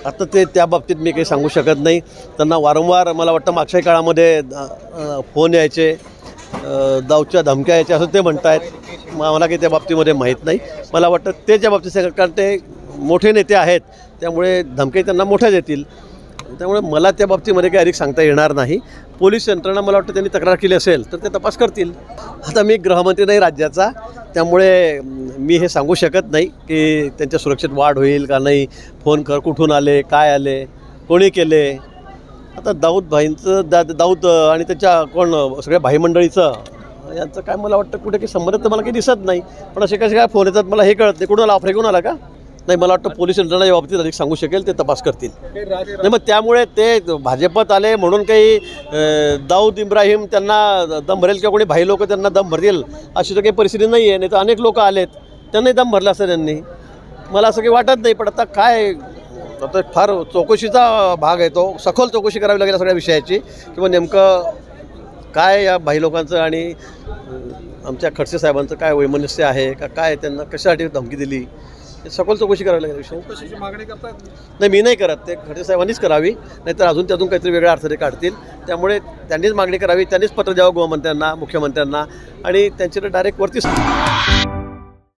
आता त्या बाबतीत मी काही सांगू शकत नाही। त्यांना वारंवार मला वाटतं मागच्या काळामध्ये फोन यायचे, दाऊच्या धमक्या यायच्या असं ते म्हणतायत। मला काही त्या बाबतीमध्ये माहीत नाही। मला वाटतं ते त्या बाबतीत सांगतात कारण ते मोठे नेते आहेत, त्यामुळे धमके त्यांना मोठ्या देतील। त्यामुळे मला त्या बाबतीमध्ये काही अधिक सांगता येणार नाही। पोलीस यंत्रणा मला वाटतं त्यांनी तक्रार केली असेल तर ते तपास करतील। आता मी गृहमंत्री नाही राज्याचा, त्यामुळे मी हे सांगू शकत नाही की त्यांच्या सुरक्षेत वाढ होईल का नाही, फोन कुठून आले, काय आले, कोणी केले। आता दाऊद आणि त्याच्या सगळ्या भाई मंडळीचं यांचं काय मला वाटतं कुठे काही संबंध तर मला काही दिसत नाही। पण असे कसे काय फोन येतात मला हे कळत नाही। कुठून आला, आफ्रिकेहून आला का? नाही, मला वाटतं पोलीस यंत्रणा या बाबतीत अधिक सांगू शकेल, ते तपास करतील। नाही मग त्यामुळे ते भाजपात आले म्हणून काही दाऊद इब्राहिम त्यांना दम भरेल किंवा कोणी भाई लोक त्यांना दम भरतील अशी तर काही परिस्थिती नाही आहे। नाही तर अनेक लोक आलेत, त्यांनाही दम भरला असतं त्यांनी, मला असं काही वाटत नाही। पण आता काय, आता फार चौकशीचा भाग आहे तो, सखोल चौकशी करावी लागेल सगळ्या विषयाची, किंवा नेमकं काय या भाई लोकांचं आणि आमच्या खडसे साहेबांचं काय वैमनस्य आहे का, काय त्यांना कशासाठी धमकी दिली, सखोल चौकशी करावी लागेल। चौकशीची मागणी करतात? नाही, मी नाही करत, ते खडसे साहेबांनीच करावी, नाहीतर अजून त्यातून काहीतरी वेगळ्या अर्थाने काढतील। त्यामुळे त्यांनीच मागणी करावी, त्यांनीच पत्र द्यावं गृहमंत्र्यांना, मुख्यमंत्र्यांना, आणि त्यांच्याकडे डायरेक्ट वरती